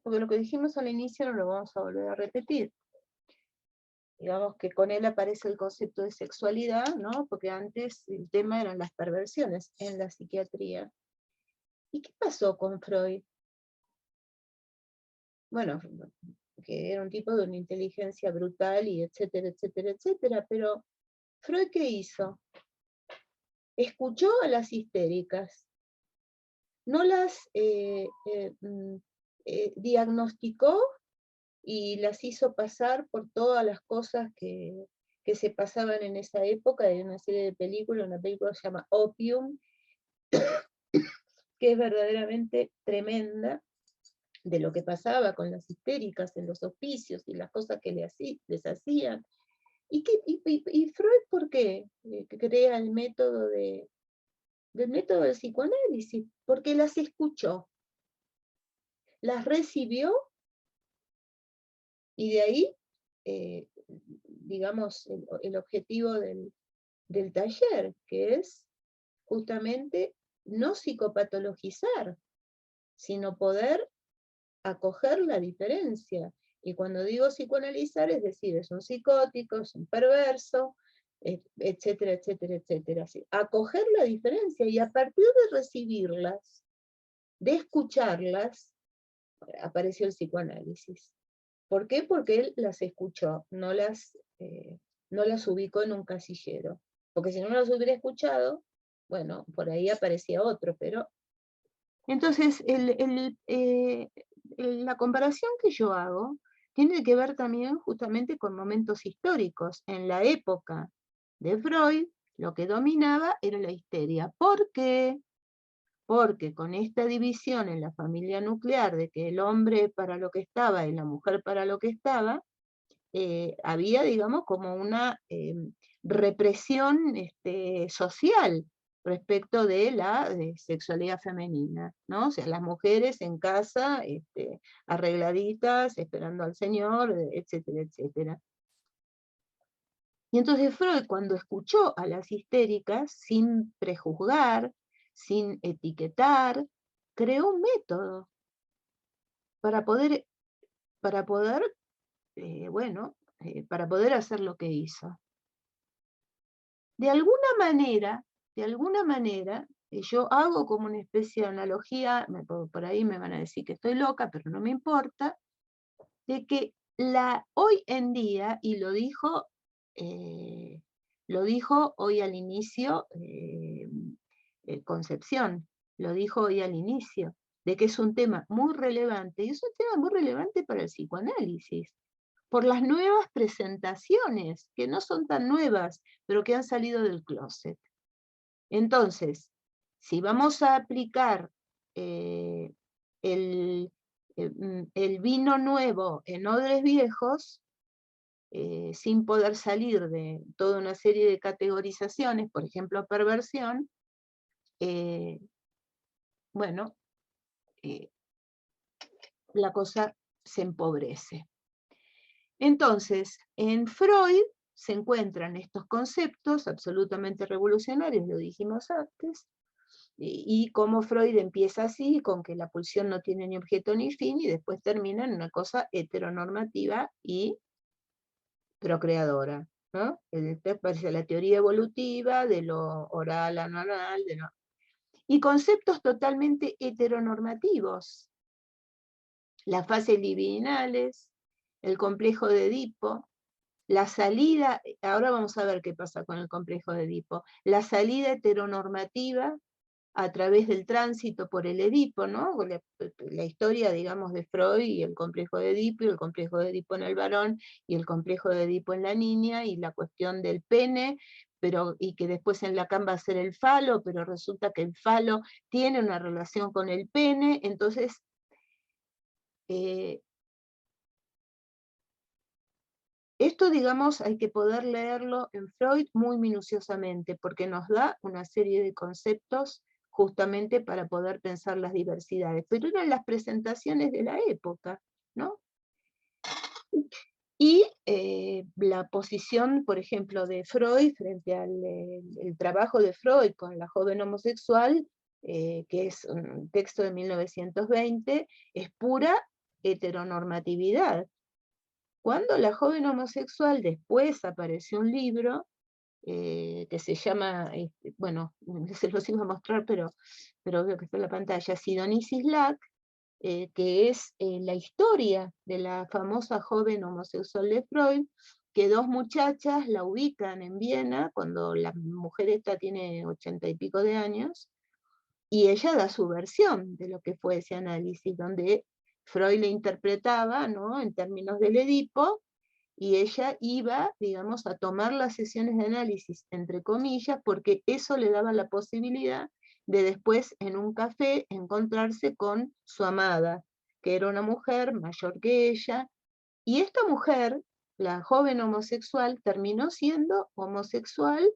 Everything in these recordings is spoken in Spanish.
porque lo que dijimos al inicio no lo vamos a volver a repetir. Digamos que con él aparece el concepto de sexualidad, ¿no? Porque antes el tema eran las perversiones en la psiquiatría. ¿Y qué pasó con Freud? Bueno, que era un tipo de una inteligencia brutal y etcétera, etcétera, etcétera, pero ¿Freud qué hizo? Escuchó a las histéricas, no las diagnosticó y las hizo pasar por todas las cosas que se pasaban en esa época. Hay una serie de películas, una película que se llama Opium, que es verdaderamente tremenda, de lo que pasaba con las histéricas en los hospicios y las cosas que les hacían. ¿Y Freud por qué crea el método del método del psicoanálisis? Porque las escuchó, las recibió, y de ahí, digamos, el objetivo del taller, que es justamente no psicopatologizar, sino poder acoger la diferencia. Y cuando digo psicoanalizar, es decir, es un psicótico, es un perverso, etcétera, etcétera, etcétera. Así, acoger la diferencia y a partir de recibirlas, de escucharlas, apareció el psicoanálisis. ¿Por qué? Porque él las escuchó, no las ubicó en un casillero. Porque si no las hubiera escuchado, bueno, por ahí aparecía otro, pero... Entonces, la comparación que yo hago tiene que ver también justamente con momentos históricos. En la época de Freud, lo que dominaba era la histeria. ¿Por qué? Porque con esta división en la familia nuclear de que el hombre para lo que estaba y la mujer para lo que estaba, había, digamos, como una represión social respecto de la sexualidad femenina, ¿no? O sea, las mujeres en casa, arregladitas, esperando al Señor, etcétera, etcétera. Y entonces Freud, cuando escuchó a las histéricas, sin prejuzgar, sin etiquetar, creó un método para poder para poder hacer lo que hizo. De alguna manera, yo hago como una especie de analogía, por ahí me van a decir que estoy loca, pero no me importa, de que hoy en día, y lo dijo hoy al inicio Concepción, lo dijo hoy al inicio, de que es un tema muy relevante, y es un tema muy relevante para el psicoanálisis, por las nuevas presentaciones, que no son tan nuevas, pero que han salido del closet. Entonces, si vamos a aplicar el vino nuevo en odres viejos, sin poder salir de toda una serie de categorizaciones, por ejemplo, perversión, bueno, la cosa se empobrece. Entonces, en Freud se encuentran estos conceptos absolutamente revolucionarios, lo dijimos antes, y cómo Freud empieza así, con que la pulsión no tiene ni objeto ni fin, y después termina en una cosa heteronormativa y procreadora, ¿no? Entonces aparece la teoría evolutiva de lo oral, anal, y conceptos totalmente heteronormativos, las fases libidinales, el complejo de Edipo, la salida, ahora vamos a ver qué pasa con el complejo de Edipo, la salida heteronormativa a través del tránsito por el Edipo, ¿no? La historia, digamos, de Freud y el complejo de Edipo, y el complejo de Edipo en el varón, y el complejo de Edipo en la niña, y la cuestión del pene, y que después en Lacan va a ser el falo, pero resulta que el falo tiene una relación con el pene, entonces esto, digamos, hay que poder leerlo en Freud muy minuciosamente, porque nos da una serie de conceptos justamente para poder pensar las diversidades. Pero eran las presentaciones de la época, ¿no? Y la posición, por ejemplo, de Freud frente al el trabajo de Freud con la joven homosexual, que es un texto de 1920, es pura heteronormatividad. Cuando la joven homosexual después apareció un libro que se llama, bueno, se los iba a mostrar, pero veo que está en la pantalla, Sidonie Sislak, que es la historia de la famosa joven homosexual de Freud, que dos muchachas la ubican en Viena, cuando la mujer esta tiene 80 y pico de años, y ella da su versión de lo que fue ese análisis, donde Freud le interpretaba, ¿no?, en términos del Edipo, y ella iba, digamos, a tomar las sesiones de análisis, entre comillas, porque eso le daba la posibilidad de después en un café encontrarse con su amada, que era una mujer mayor que ella, y esta mujer, la joven homosexual, terminó siendo homosexual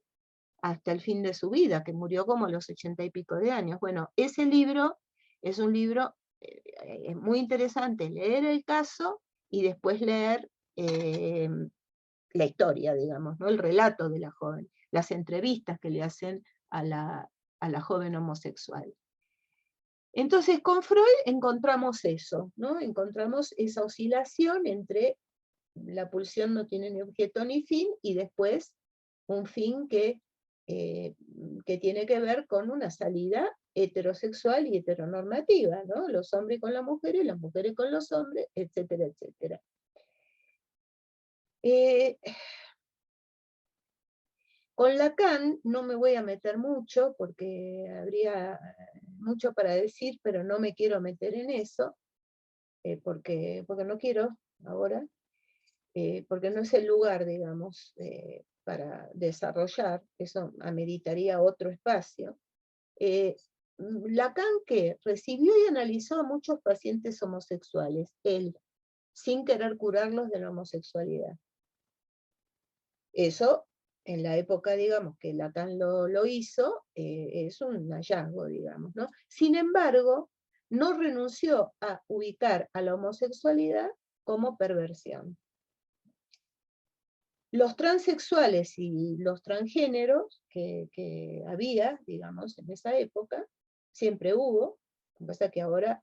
hasta el fin de su vida, que murió como a los 80 y pico de años. Bueno, ese libro es un libro muy interesante, leer el caso y después leer la historia, digamos, ¿no?, el relato de la joven, las entrevistas que le hacen a la joven homosexual. Entonces, con Freud encontramos eso, ¿no? Encontramos esa oscilación entre la pulsión no tiene ni objeto ni fin, y después un fin que tiene que ver con una salida heterosexual y heteronormativa, ¿no? Los hombres con las mujeres con los hombres, etcétera, etcétera. Con Lacan no me voy a meter mucho, porque habría mucho para decir, pero no me quiero meter en eso, porque no quiero ahora, porque no es el lugar, digamos, para desarrollar, eso ameritaría otro espacio. Lacan, que recibió y analizó a muchos pacientes homosexuales, él, sin querer curarlos de la homosexualidad. Eso, en la época, digamos, que Lacan lo hizo, es un hallazgo, digamos, ¿no? Sin embargo, no renunció a ubicar a la homosexualidad como perversión. Los transexuales y los transgéneros que había, digamos, en esa época, siempre hubo, lo que pasa es que ahora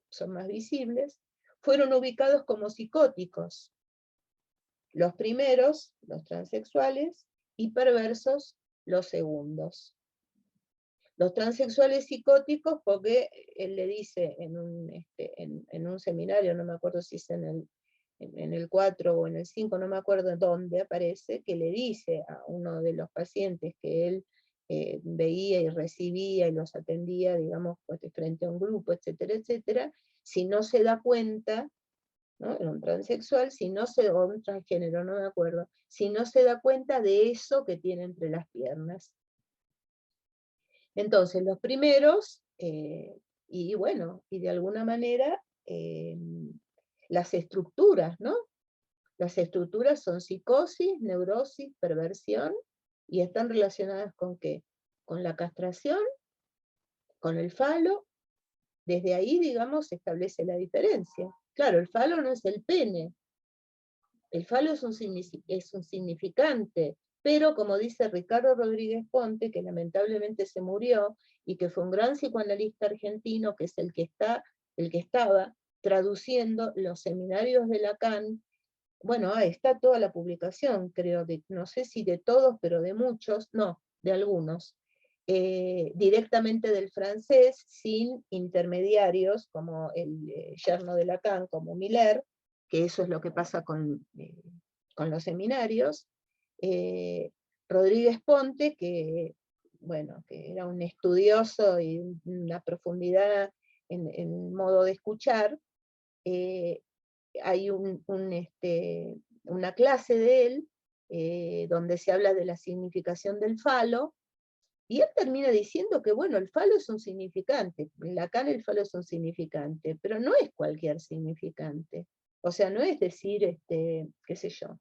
son más visibles, fueron ubicados como psicóticos. Los primeros, los transexuales, y perversos, los segundos. Los transexuales psicóticos, porque él le dice en un seminario, no me acuerdo si es en el 4 o en el 5, no me acuerdo dónde aparece, que le dice a uno de los pacientes que él veía y recibía y los atendía, digamos, pues, frente a un grupo, etcétera, etcétera, si no se da cuenta, ¿no?, era un transexual, o un transgénero, no me acuerdo, si no se da cuenta de eso que tiene entre las piernas. Entonces, los primeros, y bueno, y de alguna manera, las estructuras, ¿no? Las estructuras son psicosis, neurosis, perversión, y están relacionadas ¿con qué? Con la castración, con el falo. Desde ahí, digamos, se establece la diferencia. Claro, el falo no es el pene, el falo es un significante, pero como dice Ricardo Rodríguez Ponte, que lamentablemente se murió, y que fue un gran psicoanalista argentino, que es el que estaba traduciendo los seminarios de Lacan. Bueno, ahí está toda la publicación, creo, no sé si de todos, pero de muchos, no, de algunos, directamente del francés, sin intermediarios, como el yerno de Lacan, como Miller, que eso es lo que pasa con los seminarios. Rodríguez Ponte, que, bueno, que era un estudioso y una profundidad en modo de escuchar. Hay una clase de él donde se habla de la significación del falo, y él termina diciendo que, bueno, el falo es un significante, en Lacan el falo es un significante, pero no es cualquier significante. O sea, no es decir, qué sé yo,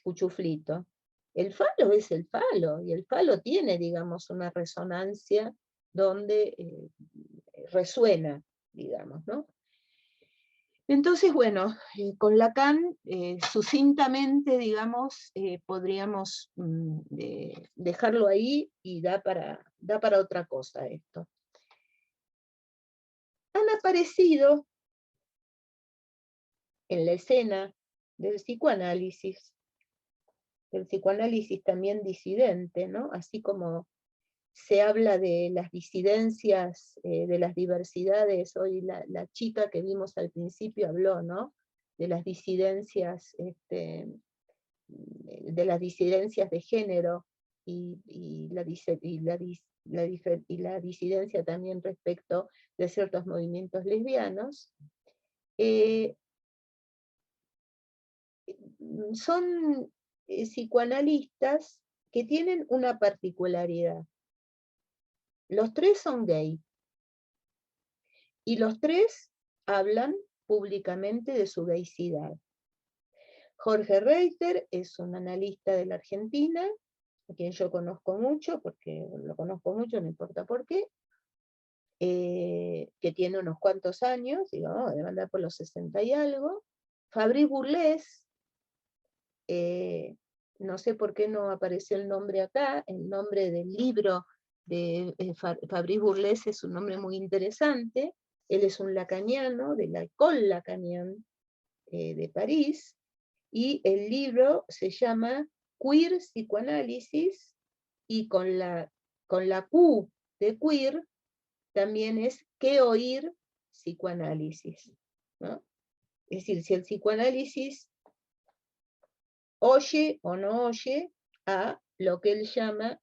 cuchuflito. El falo es el falo, y el falo tiene, digamos, una resonancia donde resuena, digamos, ¿no? Entonces, bueno, con Lacan, sucintamente, digamos, podríamos dejarlo ahí, y da para otra cosa esto. Han aparecido en la escena del psicoanálisis también disidente, ¿no? Así como se habla de las disidencias, de las diversidades, hoy la chica que vimos al principio habló, ¿no? De las disidencias, de género, y la disidencia también respecto de ciertos movimientos lesbianos. Son psicoanalistas que tienen una particularidad. Los tres son gay. Y los tres hablan públicamente de su gaycidad. Jorge Reiter es un analista de la Argentina, a quien yo conozco mucho, porque lo conozco mucho, no importa por qué, que tiene unos cuantos años, digamos, debe andar por los 60 y algo. Fabrice Bourlez, no sé por qué no apareció el nombre acá, el nombre del libro de Fabrice Bourlez es un nombre muy interesante. Él es un lacaniano, de la École Lacanienne de París, y el libro se llama Queer Psicoanálisis, y con la Q de queer también es qué oír psicoanálisis, ¿no? Es decir, si el psicoanálisis oye o no oye a lo que él llama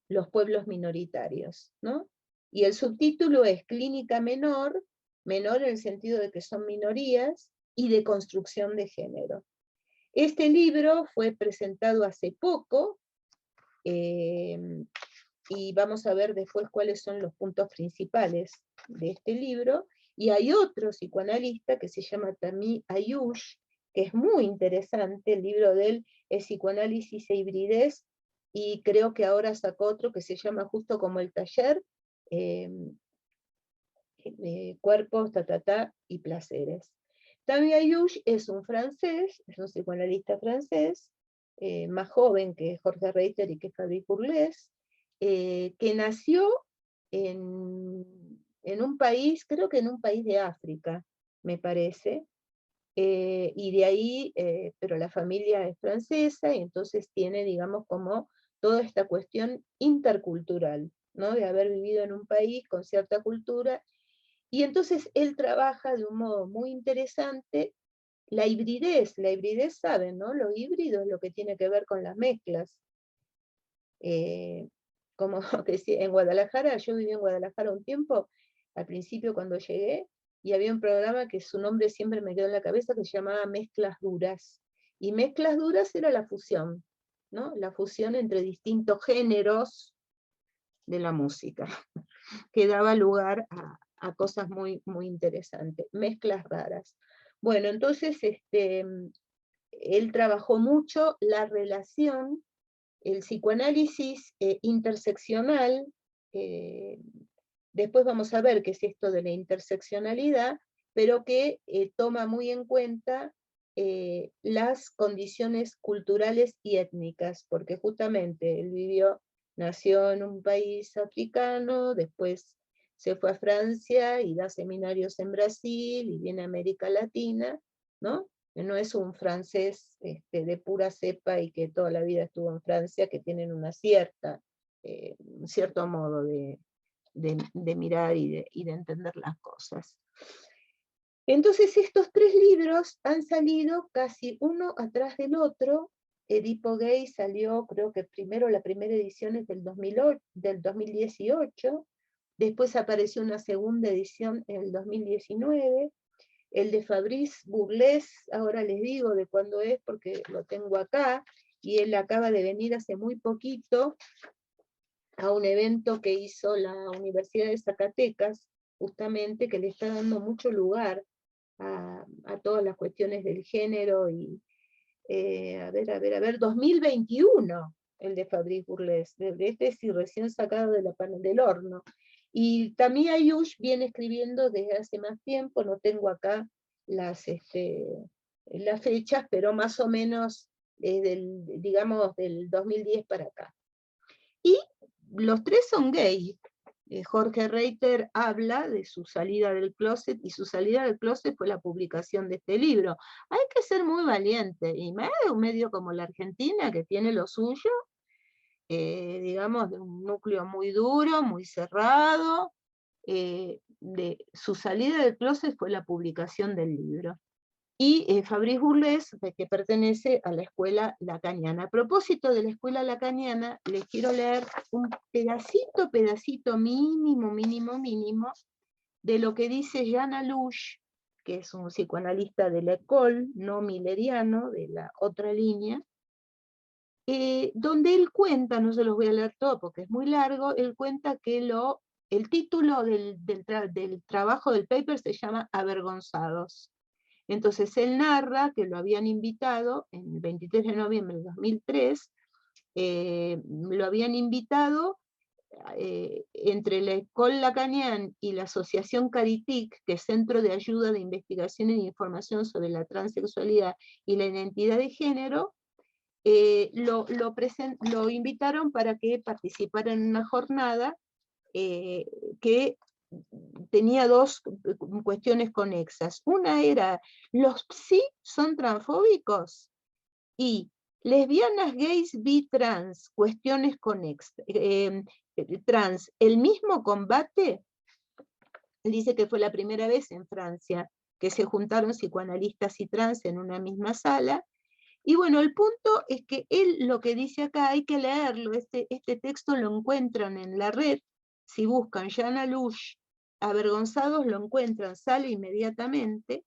los pueblos minoritarios, ¿no? Y el subtítulo es Clínica menor, menor en el sentido de que son minorías, y de construcción de género. Este libro fue presentado hace poco, y vamos a ver después cuáles son los puntos principales de este libro. Y hay otro psicoanalista que se llama Tammy Ayush, que es muy interesante. El libro de él es Psicoanálisis e hibridez, y creo que ahora sacó otro que se llama justo como el taller, Cuerpos, y placeres. Tammy Ayush es un francés, es un psicoanalista francés, más joven que Jorge Reiter y que Fabrice Bourlez, que nació en un país, creo que en un país de África, me parece, y de ahí, pero la familia es francesa, y entonces tiene, digamos, como toda esta cuestión intercultural, ¿no? De haber vivido en un país con cierta cultura, y entonces él trabaja de un modo muy interesante la hibridez. La hibridez, saben, ¿no? Lo híbrido es lo que tiene que ver con las mezclas. Como decía, en Guadalajara, yo viví en Guadalajara un tiempo, al principio cuando llegué, y había un programa que su nombre siempre me quedó en la cabeza, que se llamaba Mezclas Duras. Y Mezclas Duras era la fusión, ¿no? La fusión entre distintos géneros de la música, que daba lugar a cosas muy, muy interesantes, mezclas raras. Bueno, entonces él trabajó mucho la relación, el psicoanálisis interseccional. Después vamos a ver qué es esto de la interseccionalidad, pero que toma muy en cuenta las condiciones culturales y étnicas, porque justamente él nació en un país africano, después se fue a Francia y da seminarios en Brasil y viene a América Latina, ¿no? No es un francés de pura cepa y que toda la vida estuvo en Francia, que tienen un cierto modo de mirar y de entender las cosas. Entonces estos tres libros han salido casi uno atrás del otro. Edipo Gay salió, creo que primero, la primera edición es del 2018, después apareció una segunda edición en el 2019, el de Fabrice Bourlez, ahora les digo de cuándo es porque lo tengo acá, y él acaba de venir hace muy poquito a un evento que hizo la Universidad de Zacatecas, justamente, que le está dando mucho lugar a todas las cuestiones del género, y a ver, 2021, el de Fabrice Bourlez, este sí recién sacado del horno. Y Tammy Ayush viene escribiendo desde hace más tiempo, no tengo acá las fechas, pero más o menos desde digamos, del 2010 para acá. Y los tres son gay. Jorge Reiter habla de su salida del closet, y su salida del closet fue la publicación de este libro. Hay que ser muy valiente, y más de un medio como la Argentina, que tiene lo suyo, digamos, de un núcleo muy duro, muy cerrado. Su salida del closet fue la publicación del libro. Y Fabrice Bourles, que pertenece a la escuela lacaniana. A propósito de la escuela lacaniana, les quiero leer un pedacito mínimo, de lo que dice Jean Alouche, que es un psicoanalista de la école, no milleriano, de la otra línea, donde él cuenta, no se los voy a leer todo porque es muy largo, él cuenta que el título del trabajo del paper se llama Avergonzados. Entonces él narra que lo habían invitado en el 23 de noviembre de 2003, lo habían invitado entre la École Lacanienne y la Asociación Caritic, que es Centro de Ayuda de Investigación y de Información sobre la Transexualidad y la Identidad de Género. Lo invitaron para que participara en una jornada que tenía dos cuestiones conexas. Una era, ¿los psi son transfóbicos? Y lesbianas, gays, bi, trans, cuestiones conexas. Trans, ¿el mismo combate? Él dice que fue la primera vez en Francia que se juntaron psicoanalistas y trans en una misma sala. Y bueno, el punto es que él lo que dice acá, hay que leerlo, este texto lo encuentran en la red, si buscan Jean Alouche, Avergonzados, lo encuentran, sale inmediatamente.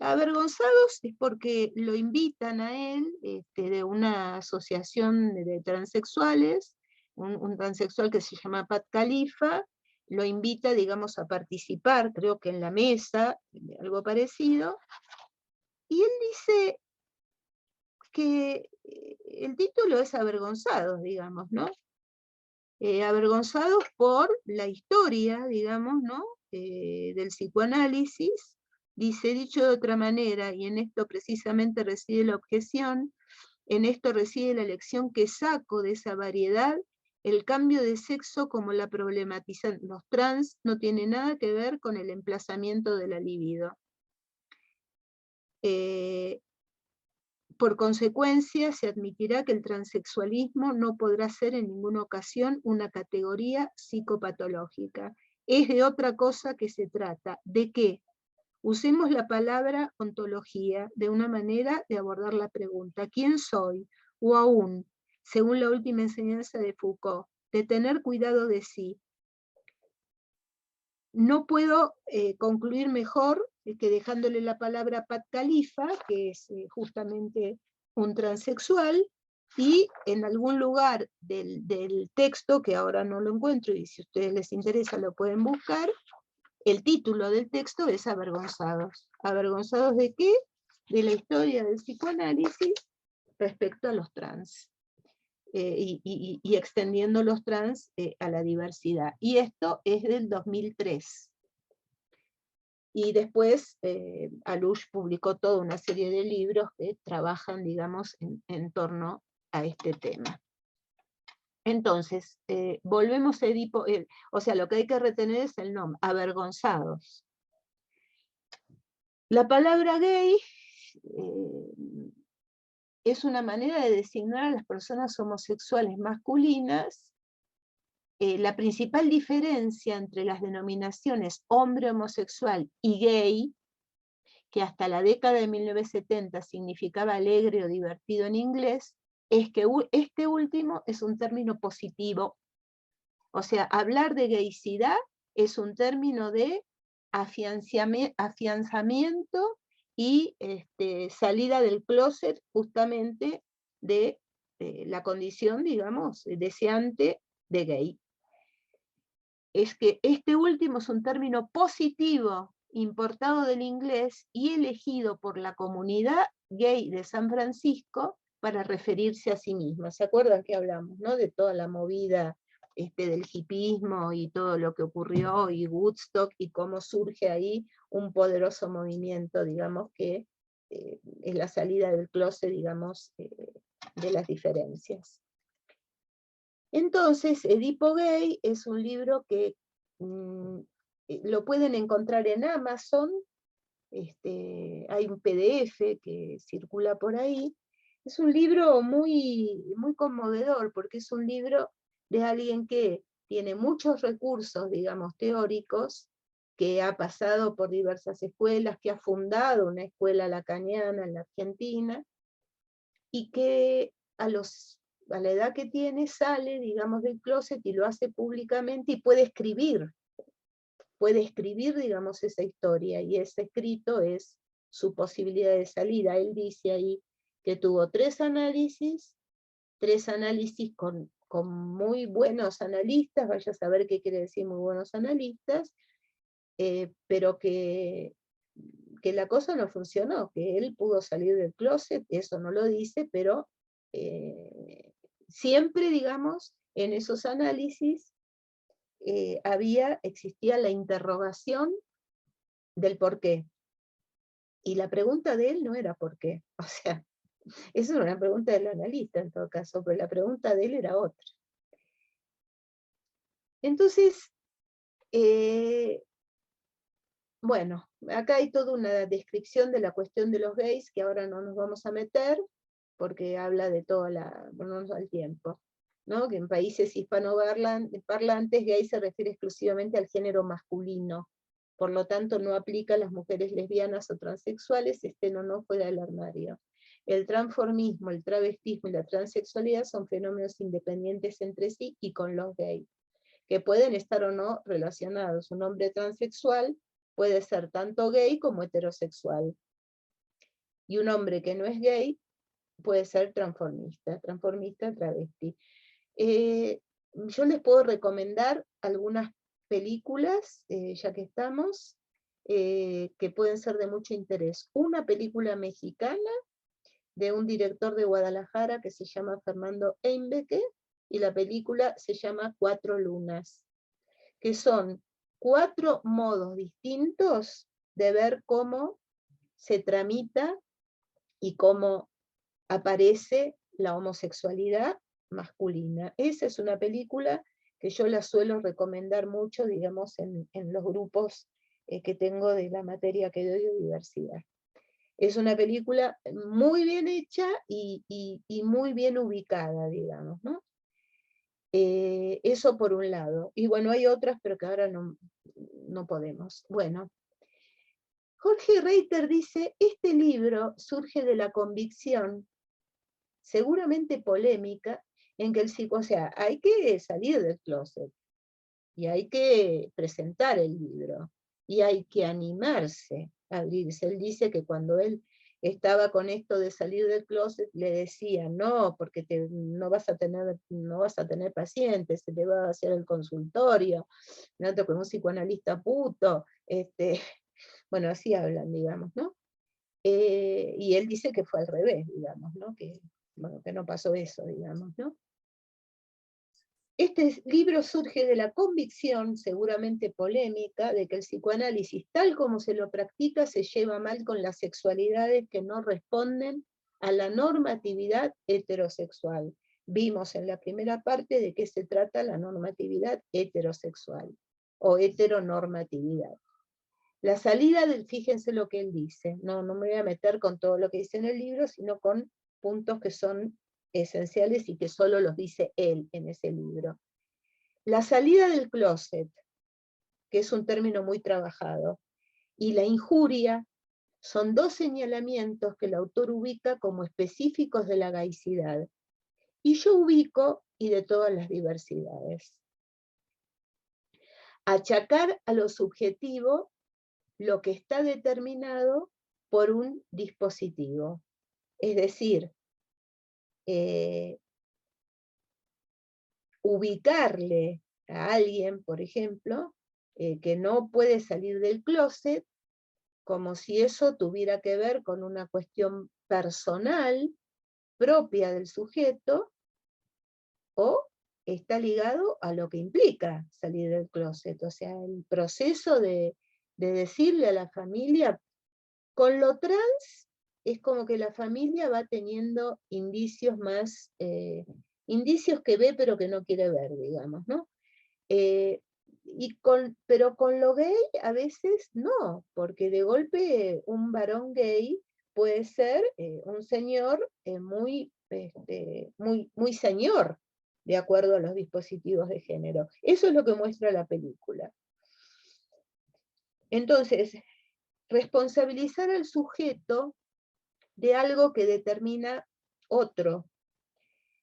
Avergonzados es porque lo invitan a él de una asociación de transexuales, un transexual que se llama Pat Khalifa, lo invita, digamos, a participar, creo que en la mesa, algo parecido, y él dice que el título es Avergonzados, digamos, ¿no? Avergonzados por la historia, digamos, ¿no? Del psicoanálisis. Dice, dicho de otra manera, y en esto precisamente reside la objeción, en esto reside la lección que saco de esa variedad, el cambio de sexo como la problematizan los trans no tiene nada que ver con el emplazamiento de la libido. Por consecuencia, se admitirá que el transexualismo no podrá ser en ninguna ocasión una categoría psicopatológica. Es de otra cosa que se trata. ¿De qué? Usemos la palabra ontología de una manera de abordar la pregunta. ¿Quién soy? O aún, según la última enseñanza de Foucault, de tener cuidado de sí. No puedo concluir mejor que dejándole la palabra a Pat Khalifa, que es justamente un transexual, y en algún lugar del texto, que ahora no lo encuentro, y si a ustedes les interesa lo pueden buscar, el título del texto es Avergonzados. ¿Avergonzados de qué? De la historia del psicoanálisis respecto a los trans. Y extendiendo los trans a la diversidad. Y esto es del 2003. Y después Alouche publicó toda una serie de libros que trabajan, digamos, en torno a este tema. Entonces, volvemos a Edipo, o sea, lo que hay que retener es el nombre, Avergonzados. La palabra gay es una manera de designar a las personas homosexuales masculinas. La principal diferencia entre las denominaciones hombre homosexual y gay, que hasta la década de 1970 significaba alegre o divertido en inglés, es que este último es un término positivo. O sea, hablar de gaycidad es un término de afianzamiento y salida del closet justamente de la condición, digamos, deseante de gay. Es que este último es un término positivo importado del inglés y elegido por la comunidad gay de San Francisco para referirse a sí misma. ¿Se acuerdan que hablamos, ¿no? De toda la movida del hipismo y todo lo que ocurrió, y Woodstock, y cómo surge ahí un poderoso movimiento, digamos, que es la salida del closet, digamos, de las diferencias. Entonces, Edipo Gay es un libro que lo pueden encontrar en Amazon, hay un PDF que circula por ahí. Es un libro muy, muy conmovedor, porque es un libro de alguien que tiene muchos recursos, digamos, teóricos, que ha pasado por diversas escuelas, que ha fundado una escuela lacaniana en la Argentina, y que a la edad que tiene sale, digamos, del closet y lo hace públicamente y puede escribir, digamos, esa historia, y ese escrito es su posibilidad de salida. Él dice ahí que tuvo tres análisis con muy buenos analistas, vaya a saber qué quiere decir muy buenos analistas, pero que la cosa no funcionó, que él pudo salir del closet, eso no lo dice, pero siempre, digamos, en esos análisis existía la interrogación del por qué. Y la pregunta de él no era por qué. O sea, esa era una pregunta del analista en todo caso, pero la pregunta de él era otra. Entonces, bueno, acá hay toda una descripción de la cuestión de los gays, que ahora no nos vamos a meter, porque habla de toda bueno, no nos da el tiempo, ¿no? Que en países hispanoparlantes gay se refiere exclusivamente al género masculino, por lo tanto no aplica a las mujeres lesbianas o transexuales, estén o no fuera del armario. El transformismo, el travestismo y la transexualidad son fenómenos independientes entre sí y con los gays, que pueden estar o no relacionados. Un hombre transexual puede ser tanto gay como heterosexual. Y un hombre que no es gay puede ser transformista, travesti. Yo les puedo recomendar algunas películas, ya que estamos, que pueden ser de mucho interés. Una película mexicana de un director de Guadalajara que se llama Fernando Einbeke, y la película se llama Cuatro Lunas, que son 4 modos distintos de ver cómo se tramita y cómo aparece la homosexualidad masculina. Esa es una película que yo la suelo recomendar mucho, digamos, en los grupos que tengo de la materia que doy de diversidad. Es una película muy bien hecha y muy bien ubicada, digamos, ¿no? Eso por un lado. Y bueno, hay otras, pero que ahora no podemos. Bueno, Jorge Reiter dice, este libro surge de la convicción, seguramente polémica, en que o sea, hay que salir del closet, y hay que presentar el libro, y hay que animarse a abrirse. Él dice que cuando él estaba con esto de salir del closet, le decía, no, porque no vas a tener pacientes, se te va a vaciar el consultorio, no te con un psicoanalista puto, bueno, así hablan, digamos, ¿no? Y él dice que fue al revés, digamos, ¿no? Bueno, que no pasó eso, digamos, ¿no? Este libro surge de la convicción, seguramente polémica, de que el psicoanálisis, tal como se lo practica, se lleva mal con las sexualidades que no responden a la normatividad heterosexual. Vimos en la primera parte de qué se trata la normatividad heterosexual, o heteronormatividad. La salida fíjense lo que él dice, no me voy a meter con todo lo que dice en el libro, sino con puntos que son esenciales y que solo los dice él en ese libro. La salida del closet, que es un término muy trabajado, y la injuria son dos señalamientos que el autor ubica como específicos de la gaicidad. Y yo ubico y de todas las diversidades. Achacar a lo subjetivo lo que está determinado por un dispositivo. Es decir, ubicarle a alguien, por ejemplo, que no puede salir del closet, como si eso tuviera que ver con una cuestión personal propia del sujeto, o está ligado a lo que implica salir del closet, o sea, el proceso de decirle a la familia, con lo trans es como que la familia va teniendo indicios más indicios que ve pero que no quiere ver, digamos, ¿no? Pero con lo gay a veces no, porque de golpe un varón gay puede ser un señor muy señor, de acuerdo a los dispositivos de género. Eso es lo que muestra la película. Entonces, responsabilizar al sujeto de algo que determina otro.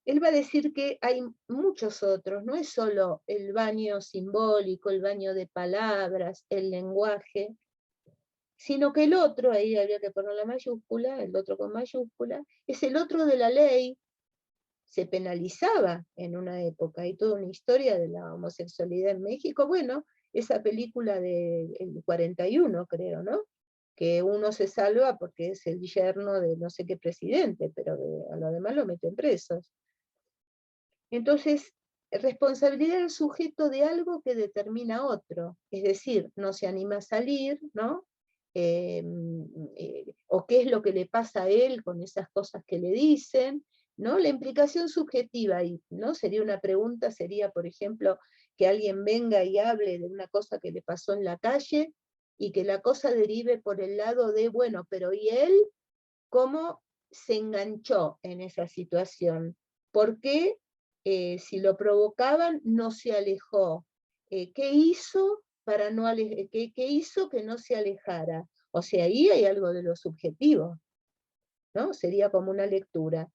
Él va a decir que hay muchos otros, no es solo el baño simbólico, el baño de palabras, el lenguaje, sino que el otro, ahí habría que poner la mayúscula, el otro con mayúscula, es el otro de la ley. Se penalizaba en una época, hay toda una historia de la homosexualidad en México. Bueno, esa película del 41, creo, ¿no? Que uno se salva porque es el yerno de no sé qué presidente, pero a los demás lo meten presos. Entonces, responsabilidad del sujeto de algo que determina otro, es decir, no se anima a salir, ¿no? O qué es lo que le pasa a él con esas cosas que le dicen, ¿no? La implicación subjetiva, ¿no? Sería una pregunta, sería, por ejemplo, que alguien venga y hable de una cosa que le pasó en la calle, y que la cosa derive por el lado de, bueno, pero ¿y él cómo se enganchó en esa situación? ¿Por qué, si lo provocaban, no se alejó? ¿Qué hizo para no qué hizo que no se alejara? O sea, ahí hay algo de lo subjetivo, ¿no? Sería como una lectura.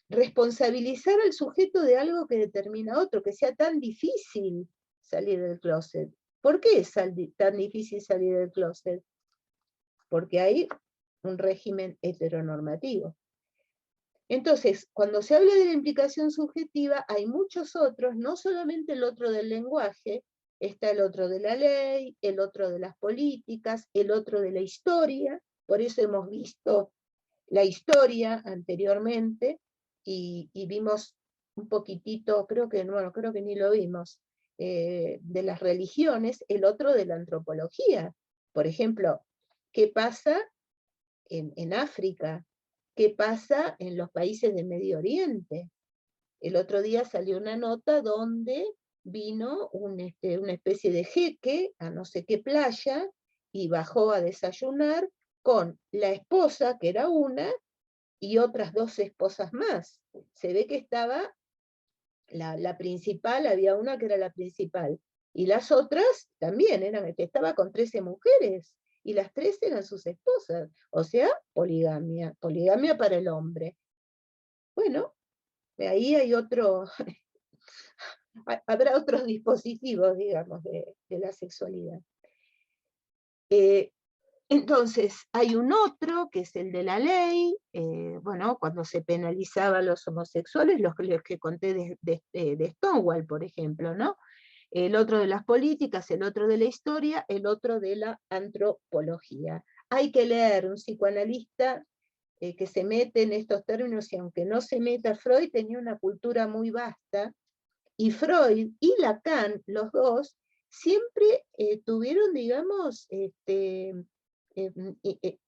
Responsabilizar al sujeto de algo que determina a otro, que sea tan difícil salir del closet. ¿Por qué es tan difícil salir del closet? Porque hay un régimen heteronormativo. Entonces, cuando se habla de la implicación subjetiva, hay muchos otros, no solamente el otro del lenguaje, está el otro de la ley, el otro de las políticas, el otro de la historia. Por eso hemos visto la historia anteriormente, y vimos un poquitito, creo que ni lo vimos, de las religiones, el otro de la antropología. Por ejemplo, ¿qué pasa en África? ¿Qué pasa en los países de Medio Oriente? El otro día salió una nota donde vino una especie de jeque a no sé qué playa y bajó a desayunar con la esposa, que era una, y otras 2 esposas más. Se ve que estaba la principal, había una que era la principal, y las otras también eran, que estaba con 13 mujeres, y las 13 eran sus esposas. O sea, poligamia, poligamia para el hombre. Bueno, ahí hay otro, habrá otros dispositivos, digamos, de la sexualidad. Entonces, hay un otro, que es el de la ley, bueno, cuando se penalizaba a los homosexuales, los que conté de Stonewall, por ejemplo, ¿no? El otro de las políticas, el otro de la historia, el otro de la antropología. Hay que leer un psicoanalista que se mete en estos términos, y aunque no se meta, Freud tenía una cultura muy vasta, y Freud y Lacan, los dos, siempre tuvieron, digamos,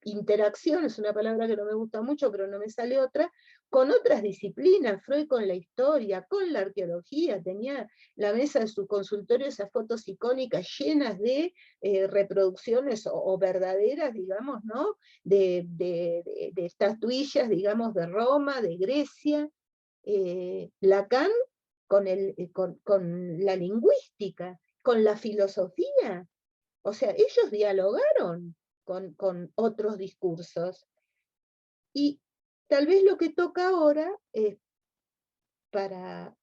interacción, es una palabra que no me gusta mucho, pero no me sale otra, con otras disciplinas. Freud con la historia, con la arqueología, tenía la mesa de su consultorio esas fotos icónicas llenas de reproducciones o verdaderas, digamos, ¿no? De estatuillas, digamos, de Roma, de Grecia. Lacan con la lingüística, con la filosofía. O sea, ellos dialogaron con otros discursos. Y tal vez lo que toca ahora es, para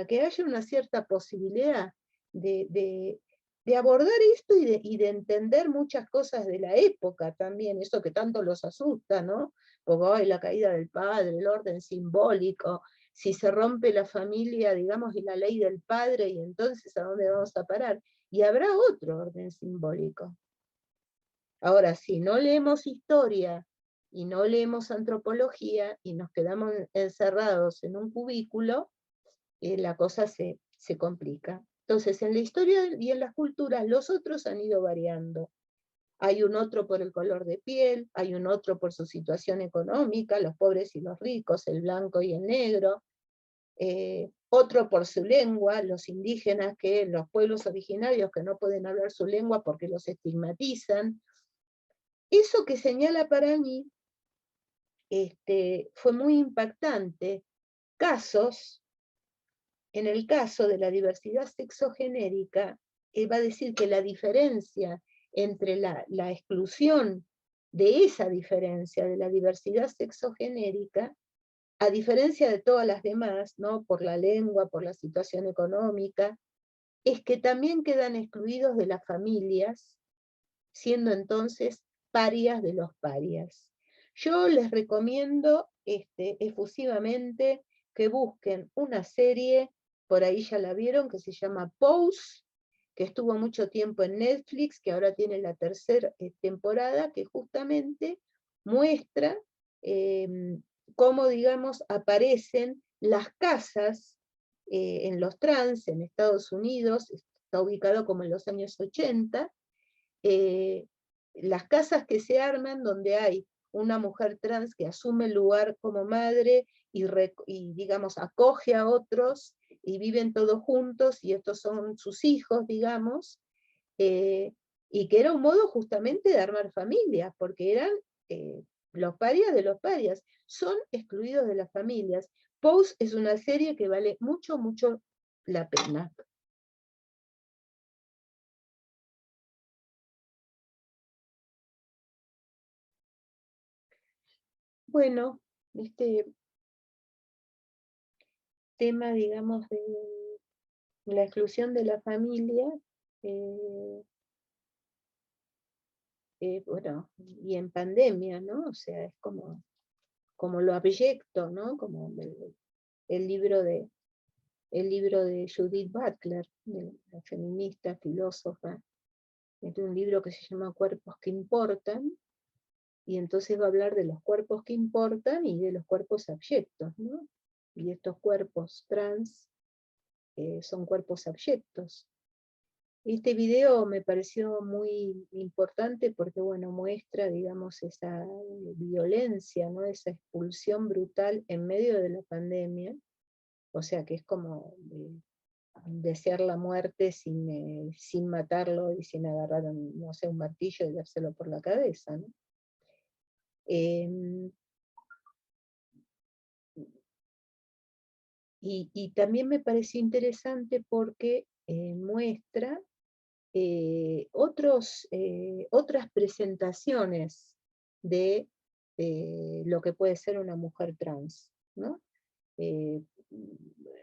que haya una cierta posibilidad de abordar esto y de entender muchas cosas de la época también, eso que tanto los asusta, ¿no? Como hay la caída del padre, el orden simbólico, si se rompe la familia, digamos, y la ley del padre, y entonces ¿a dónde vamos a parar? Y habrá otro orden simbólico. Ahora, si no leemos historia y no leemos antropología y nos quedamos encerrados en un cubículo, la cosa se complica. Entonces, en la historia y en las culturas, los otros han ido variando. hay un otro por el color de piel, hay un otro por su situación económica, los pobres y los ricos, el blanco y el negro, otro por su lengua, los indígenas, los pueblos originarios que no pueden hablar su lengua porque los estigmatizan. Eso que señala para mí fue muy impactante. En el caso de la diversidad sexogenérica, va a decir que la diferencia entre la exclusión de esa diferencia, de la diversidad sexogenérica, a diferencia de todas las demás, ¿no? Por la lengua, por la situación económica, es que también quedan excluidos de las familias, siendo entonces parias de los parias. Yo les recomiendo efusivamente que busquen una serie, por ahí ya la vieron, que se llama Pose, que estuvo mucho tiempo en Netflix, que ahora tiene la tercera temporada, que justamente muestra cómo, digamos, aparecen las casas en los trans en Estados Unidos, está ubicado como en los años 80, las casas que se arman donde hay una mujer trans que asume el lugar como madre y digamos, acoge a otros y viven todos juntos y estos son sus hijos, digamos, y que era un modo justamente de armar familias, porque eran los parias de los parias, son excluidos de las familias. Pose es una serie que vale mucho, mucho la pena. Bueno, este tema, digamos, de la exclusión de la familia, eh, bueno, y en pandemia, ¿no? O sea, es como lo abyecto, ¿no? Como el libro de, el libro de Judith Butler, de la feminista, filósofa, de un libro que se llama Cuerpos que importan, y entonces va a hablar de los cuerpos que importan y de los cuerpos abyectos, ¿no? Y estos cuerpos trans son cuerpos abyectos. Este video me pareció muy importante porque, bueno, muestra, digamos, esa violencia, ¿no? Esa expulsión brutal en medio de la pandemia, o sea, que es como desear la muerte sin matarlo y sin agarrar, no sé, un martillo y dárselo por la cabeza, ¿no? Y también me pareció interesante porque muestra otras presentaciones de lo que puede ser una mujer trans, ¿no? Eh,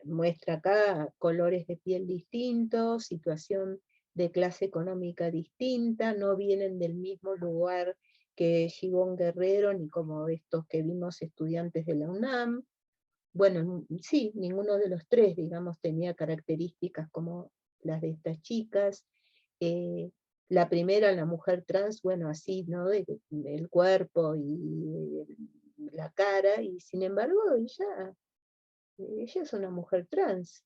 Muestra acá colores de piel distintos, situación de clase económica distinta, no vienen del mismo lugar que Gibón Guerrero, ni como estos que vimos estudiantes de la UNAM. Bueno, sí, ninguno de los tres, digamos, tenía características como las de estas chicas. La primera, la mujer trans, bueno, así, ¿no? El cuerpo y la cara, y sin embargo, ella es una mujer trans.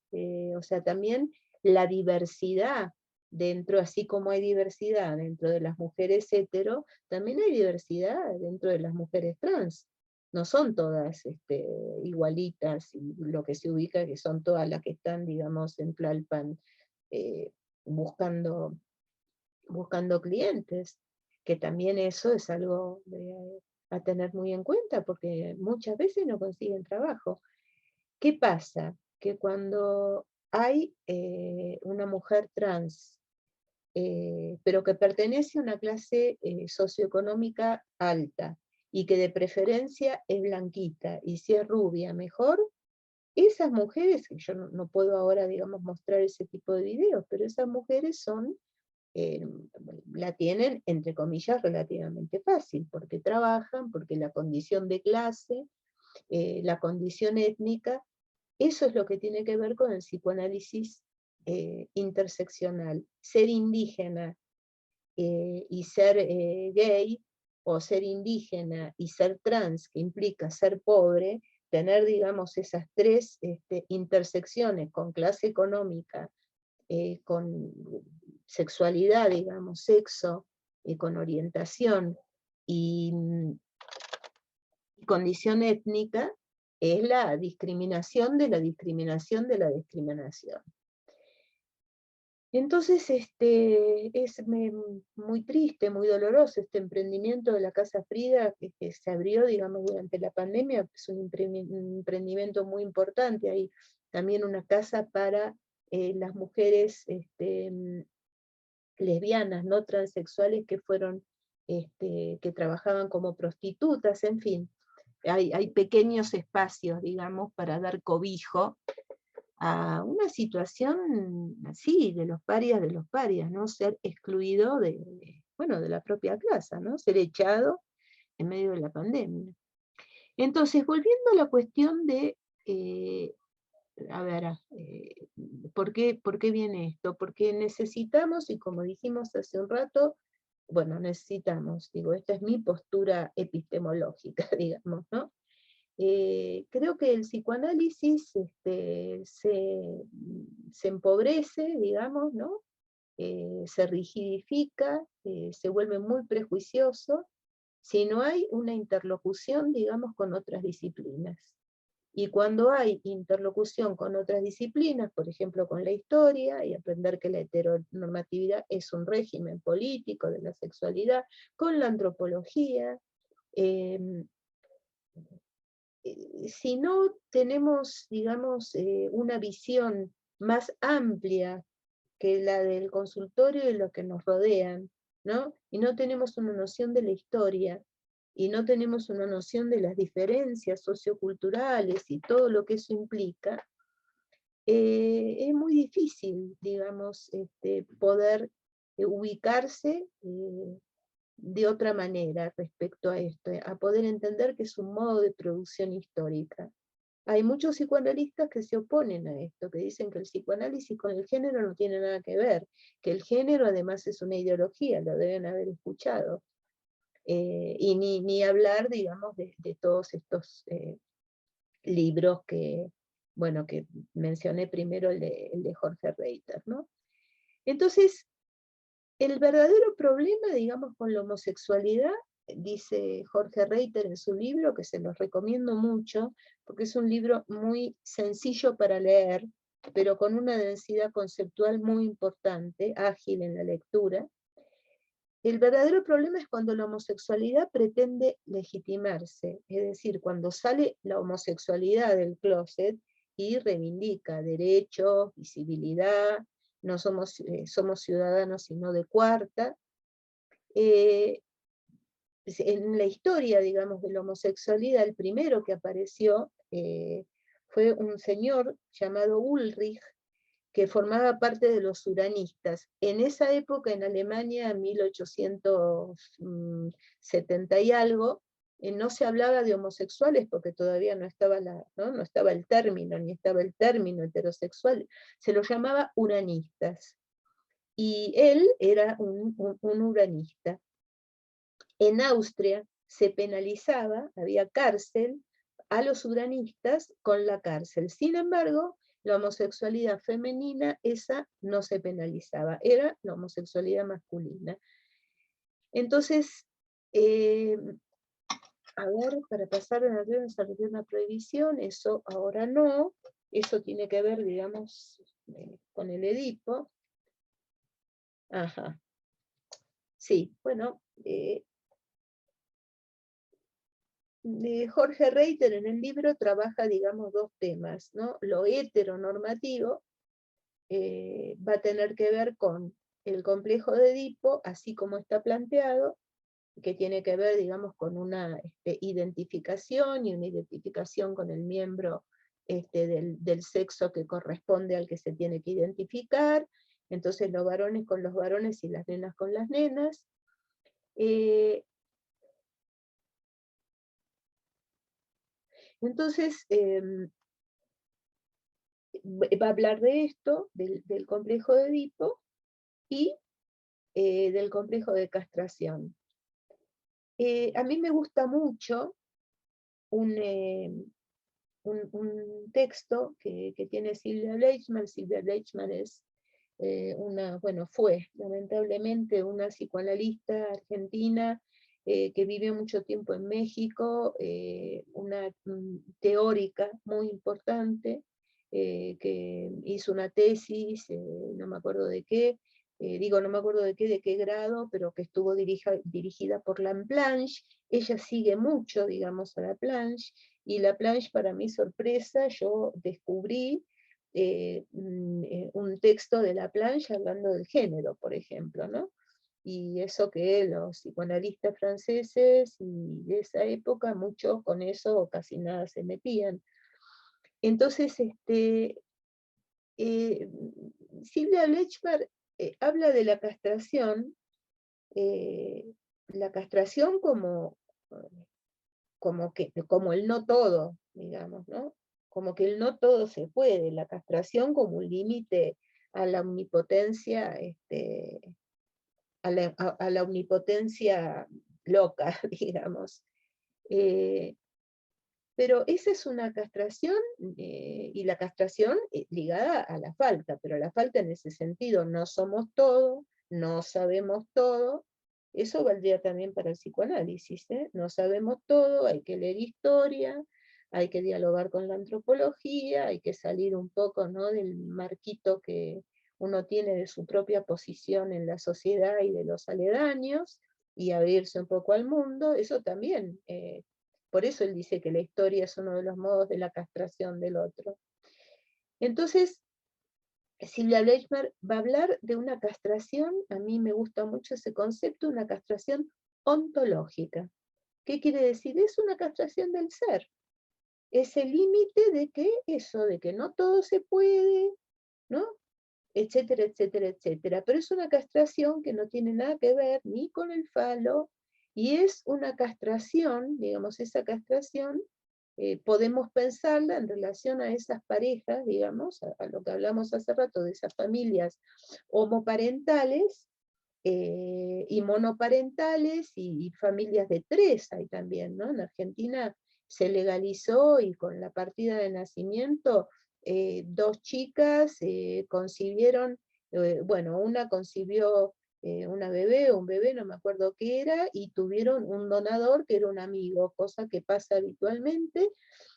O sea, también la diversidad dentro, así como hay diversidad dentro de las mujeres hetero, también hay diversidad dentro de las mujeres trans. No son todas igualitas, y lo que se ubica que son todas las que están, digamos, en Tlalpan eh, buscando, buscando clientes, que también eso es algo a tener muy en cuenta, porque muchas veces no consiguen trabajo. ¿Qué pasa? Que cuando hay una mujer trans, pero que pertenece a una clase socioeconómica alta, y que de preferencia es blanquita, y si es rubia, mejor, esas mujeres, que yo no puedo ahora, digamos, mostrar ese tipo de videos, pero esas mujeres eh, la tienen, entre comillas, relativamente fácil, porque trabajan, porque la condición de clase, la condición étnica, eso es lo que tiene que ver con el psicoanálisis interseccional. Ser indígena y ser gay, o ser indígena y ser trans, que implica ser pobre, tener, digamos, esas tres intersecciones con clase económica, con sexualidad, digamos, sexo, con orientación y condición étnica, es la discriminación de la discriminación de la discriminación. Entonces, es muy triste, muy doloroso este emprendimiento de la Casa Frida, que se abrió, digamos, durante la pandemia. Es un emprendimiento muy importante. Hay también una casa para las mujeres lesbianas, no transexuales, que fueron, que trabajaban como prostitutas, en fin. Hay pequeños espacios, digamos, para dar cobijo a una situación así, de los parias, ¿no? Ser excluido bueno, de la propia casa, ¿no? Ser echado en medio de la pandemia. Entonces, volviendo a la cuestión de, a ver, por qué viene esto? Porque necesitamos, y como dijimos hace un rato, bueno, necesitamos, digo, esta es mi postura epistemológica, digamos, ¿no? Creo que el psicoanálisis se empobrece, digamos, ¿no? Se rigidifica, se vuelve muy prejuicioso, si no hay una interlocución, digamos, con otras disciplinas. Y cuando hay interlocución con otras disciplinas, por ejemplo con la historia, y aprender que la heteronormatividad es un régimen político de la sexualidad, con la antropología, si no tenemos, digamos, una visión más amplia que la del consultorio y lo que nos rodean, ¿no? Y no tenemos una noción de la historia, y no tenemos una noción de las diferencias socioculturales y todo lo que eso implica, es muy difícil, digamos, poder ubicarse de otra manera respecto a esto, a poder entender que es un modo de producción histórica. Hay muchos psicoanalistas que se oponen a esto, que dicen que el psicoanálisis con el género no tiene nada que ver, que el género además es una ideología, lo deben haber escuchado. Y ni hablar, digamos, de todos estos libros bueno, que mencioné primero, el de Jorge Reiter, ¿no? Entonces, el verdadero problema, digamos, con la homosexualidad, dice Jorge Reiter en su libro, que se los recomiendo mucho, porque es un libro muy sencillo para leer, pero con una densidad conceptual muy importante, ágil en la lectura. El verdadero problema es cuando la homosexualidad pretende legitimarse, es decir, cuando sale la homosexualidad del closet y reivindica derechos, visibilidad, no somos, somos ciudadanos sino de cuarta. En la historia, digamos, de la homosexualidad, el primero que apareció fue un señor llamado Ulrich, que formaba parte de los uranistas. En esa época, en Alemania, en 1870 y algo, no se hablaba de homosexuales porque todavía no estaba, no estaba el término, ni estaba el término heterosexual, se los llamaba uranistas. Y él era un uranista. En Austria se penalizaba, había cárcel, a los uranistas con la cárcel. Sin embargo, la homosexualidad femenina, esa no se penalizaba, era la homosexualidad masculina. Entonces, a ver, para pasar a una prohibición, eso ahora no, eso tiene que ver, digamos, con el Edipo. Ajá. Sí, bueno, Jorge Reiter en el libro trabaja, digamos, dos temas, ¿no? Lo heteronormativo va a tener que ver con el complejo de Edipo, así como está planteado, que tiene que ver, digamos, con una identificación, y una identificación con el miembro del sexo que corresponde al que se tiene que identificar, entonces los varones con los varones y las nenas con las nenas. Entonces, va a hablar de esto, del complejo de Edipo, y del complejo de castración. A mí me gusta mucho un texto que tiene Silvia Leitchman. Silvia Leitchman es fue lamentablemente una psicoanalista argentina que vivió mucho tiempo en México, una teórica muy importante, que hizo una tesis, no me acuerdo de qué, no me acuerdo de qué grado, pero que estuvo dirigida por Laplanche. Ella sigue mucho, digamos, a Laplanche, y Laplanche, para mi sorpresa, yo descubrí un texto de Laplanche hablando del género, por ejemplo, ¿no? Y eso que los psicoanalistas franceses y de esa época, muchos con eso o casi nada se metían. Entonces, Silvia Lechmar habla de la castración como el no todo, digamos, ¿no? Como que el no todo se puede, la castración como un límite a la omnipotencia, a la omnipotencia loca, digamos. Pero esa es una castración, y la castración ligada a la falta, pero la falta en ese sentido, no somos todo, no sabemos todo. Eso valdría también para el psicoanálisis, ¿eh? No sabemos todo, hay que leer historia, hay que dialogar con la antropología, hay que salir un poco, ¿no?, del marquito que uno tiene de su propia posición en la sociedad y de los aledaños, y abrirse un poco al mundo. Eso también, por eso él dice que la historia es uno de los modos de la castración del otro. Entonces, Silvia Lechmar va a hablar de una castración, a mí me gusta mucho ese concepto, una castración ontológica. ¿Qué quiere decir? Es una castración del ser. Es el límite de que eso, de que no todo se puede, ¿no? Etcétera, etcétera, etcétera. Pero es una castración que no tiene nada que ver ni con el falo, y es una castración, digamos, esa castración, podemos pensarla en relación a esas parejas, digamos, a lo que hablamos hace rato, de esas familias homoparentales, y monoparentales, y familias de tres hay también, ¿no? En Argentina se legalizó, y con la partida de nacimiento, dos chicas concibieron, una concibió una bebé o un bebé, no me acuerdo qué era, y tuvieron un donador que era un amigo, cosa que pasa habitualmente,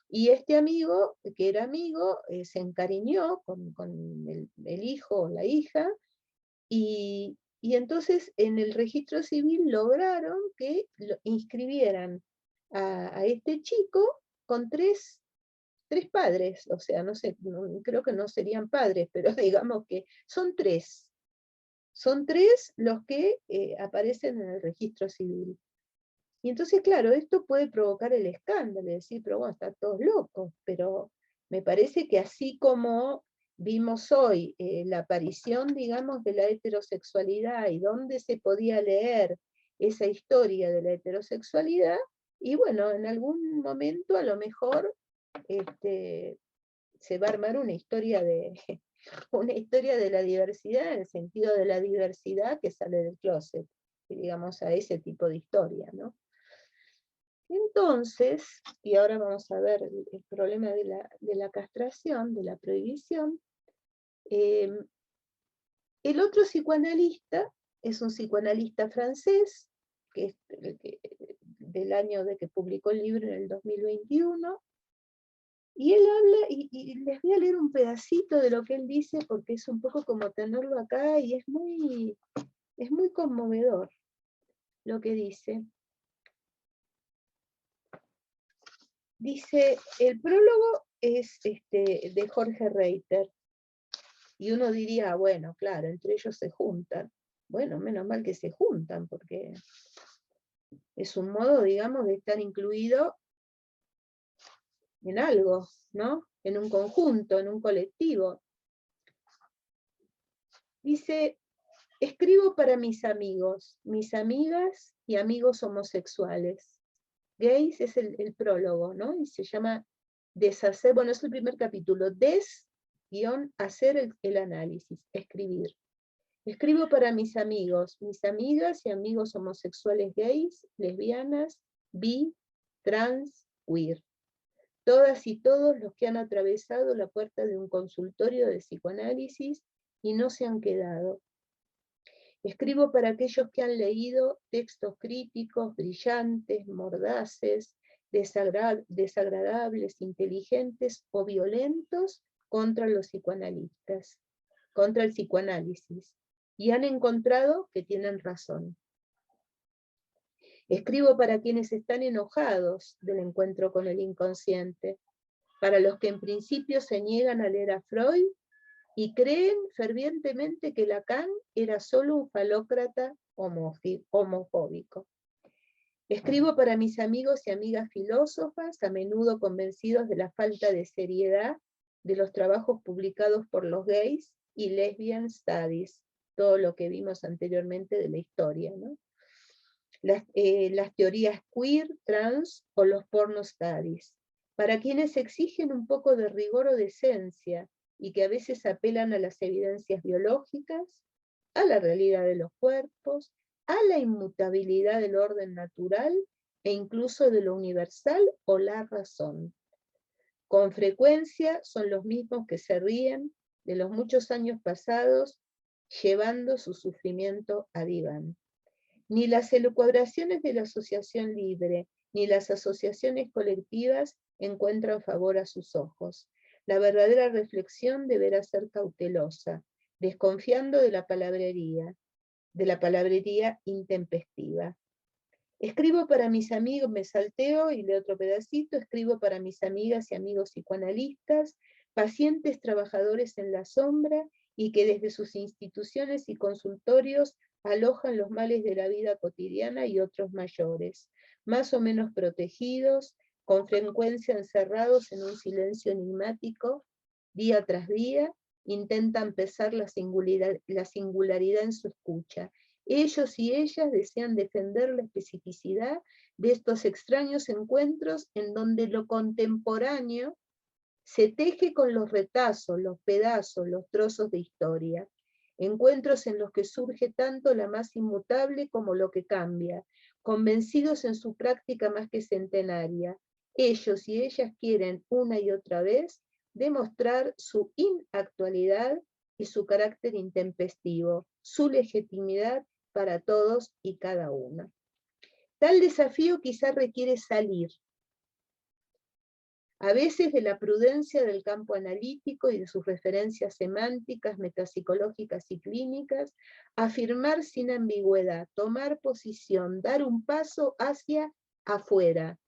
y este amigo, que era amigo, se encariñó con el hijo o la hija, y entonces en el registro civil lograron que lo inscribieran a este chico con tres padres, o sea, no sé, creo que no serían padres, pero digamos que son tres. Son tres los que aparecen en el registro civil. Y entonces, claro, esto puede provocar el escándalo, decir, pero bueno, están todos locos, pero me parece que así como vimos hoy la aparición, digamos, de la heterosexualidad y dónde se podía leer esa historia de la heterosexualidad, y bueno, en algún momento a lo mejor se va a armar una historia una historia de la diversidad, en el sentido de la diversidad que sale del closet, digamos, a ese tipo de historia, ¿no? Entonces, y ahora vamos a ver el problema de la castración, de la prohibición. El otro psicoanalista es un psicoanalista francés, que es del año de que publicó el libro, en el 2021, y él habla, y les voy a leer un pedacito de lo que él dice, porque es un poco como tenerlo acá, y es muy conmovedor lo que dice. Dice, el prólogo es de Jorge Reiter, y uno diría, bueno, claro, entre ellos se juntan. Bueno, menos mal que se juntan, porque es un modo, digamos, de estar incluido en algo, ¿no? En un conjunto, en un colectivo. Dice, escribo para mis amigos, mis amigas y amigos homosexuales. Gays es el prólogo, ¿no? Y se llama Deshacer, bueno, es el primer capítulo, hacer el análisis, escribir. Escribo para mis amigos, mis amigas y amigos homosexuales, gays, lesbianas, bi, trans, queer. Todas y todos los que han atravesado la puerta de un consultorio de psicoanálisis y no se han quedado. Escribo para aquellos que han leído textos críticos, brillantes, mordaces, desagradables, inteligentes o violentos contra los psicoanalistas, contra el psicoanálisis, y han encontrado que tienen razón. Escribo para quienes están enojados del encuentro con el inconsciente, para los que en principio se niegan a leer a Freud y creen fervientemente que Lacan era solo un falócrata homofóbico. Escribo para mis amigos y amigas filósofas, a menudo convencidos de la falta de seriedad de los trabajos publicados por los gays y lesbian studies, todo lo que vimos anteriormente de la historia, ¿no? Las teorías queer, trans o los porno studies, para quienes exigen un poco de rigor o decencia y que a veces apelan a las evidencias biológicas, a la realidad de los cuerpos, a la inmutabilidad del orden natural e incluso de lo universal o la razón. Con frecuencia son los mismos que se ríen de los muchos años pasados llevando su sufrimiento a diván. Ni las elucubraciones de la asociación libre, ni las asociaciones colectivas encuentran favor a sus ojos. La verdadera reflexión deberá ser cautelosa, desconfiando de la palabrería intempestiva. Escribo para mis amigos, me salteo y leo otro pedacito, escribo para mis amigas y amigos psicoanalistas, pacientes trabajadores en la sombra y que desde sus instituciones y consultorios alojan los males de la vida cotidiana y otros mayores, más o menos protegidos, con frecuencia encerrados en un silencio enigmático, día tras día, intentan pesar la singularidad en su escucha. Ellos y ellas desean defender la especificidad de estos extraños encuentros en donde lo contemporáneo se teje con los retazos, los pedazos, los trozos de historia. Encuentros en los que surge tanto la más inmutable como lo que cambia, convencidos en su práctica más que centenaria. Ellos y ellas quieren una y otra vez demostrar su inactualidad y su carácter intempestivo, su legitimidad para todos y cada uno. Tal desafío quizá requiere salir, a veces de la prudencia del campo analítico y de sus referencias semánticas, metapsicológicas y clínicas, afirmar sin ambigüedad, tomar posición, dar un paso hacia afuera,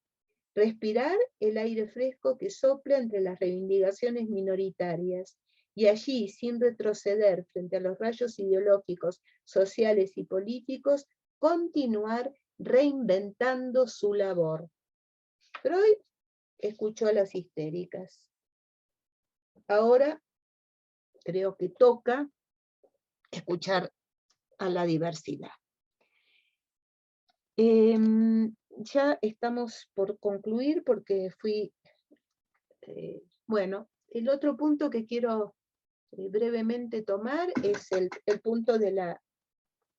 respirar el aire fresco que sopla entre las reivindicaciones minoritarias, y allí, sin retroceder frente a los rayos ideológicos, sociales y políticos, continuar reinventando su labor. Freud escuchó a las histéricas. Ahora creo que toca escuchar a la diversidad. Ya estamos por concluir porque bueno, el otro punto que quiero brevemente tomar es el punto de la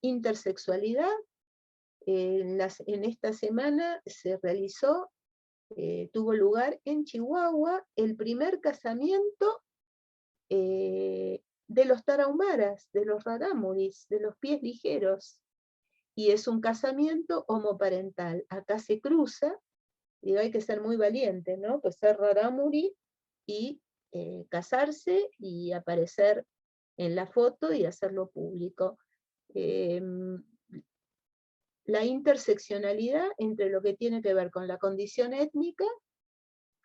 intersexualidad. En esta semana se realizó, tuvo lugar en Chihuahua el primer casamiento de los tarahumaras, de los rarámuris, de los pies ligeros, y es un casamiento homoparental. Acá se cruza, digo, hay que ser muy valiente, ¿no? Pues ser rarámuri y casarse y aparecer en la foto y hacerlo público. La interseccionalidad entre lo que tiene que ver con la condición étnica,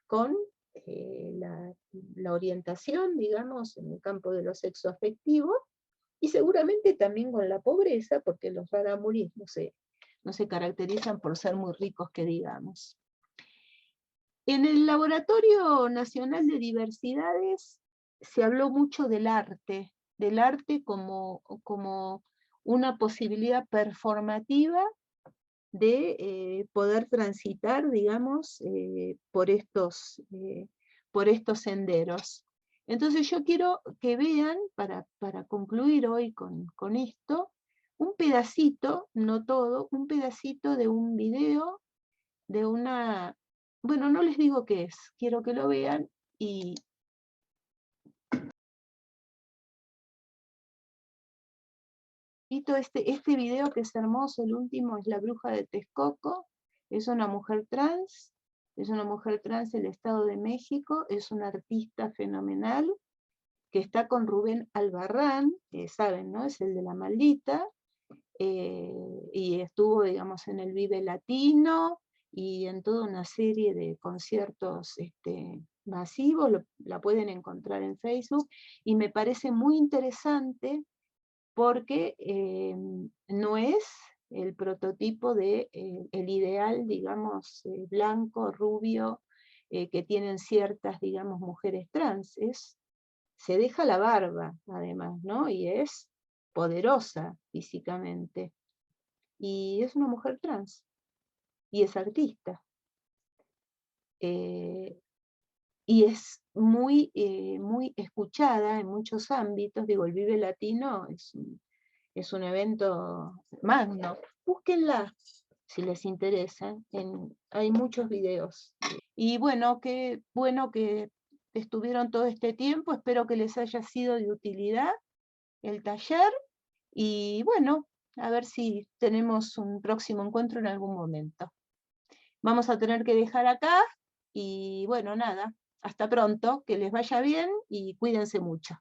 con la orientación, digamos, en el campo de lo sexoafectivo, y seguramente también con la pobreza, porque los raramuris no se caracterizan por ser muy ricos, que digamos. En el Laboratorio Nacional de Diversidades se habló mucho del arte como una posibilidad performativa de poder transitar, digamos, por estos senderos. Entonces yo quiero que vean, para concluir hoy con esto, un pedacito, no todo, un pedacito de un video de una... Bueno, no les digo qué es, quiero que lo vean y este video que es hermoso, el último, es La Bruja de Texcoco, es una mujer trans del Estado de México, es una artista fenomenal, que está con Rubén Albarrán, que saben, ¿no? Es el de La Maldita, y estuvo, digamos, en el Vive Latino, y en toda una serie de conciertos masivos, la pueden encontrar en Facebook, y me parece muy interesante porque no es el prototipo de el ideal, digamos, blanco, rubio, que tienen ciertas, digamos, mujeres trans. Se deja la barba, además, ¿no? Y es poderosa físicamente. Y es una mujer trans. Y es artista. Y es muy escuchada en muchos ámbitos. Digo, el Vive Latino es un evento magno. Búsquenla si les interesa. Hay muchos videos. Y bueno, qué bueno que estuvieron todo este tiempo. Espero que les haya sido de utilidad el taller. Y bueno, a ver si tenemos un próximo encuentro en algún momento. Vamos a tener que dejar acá. Y bueno, nada. Hasta pronto. Que les vaya bien y cuídense mucho.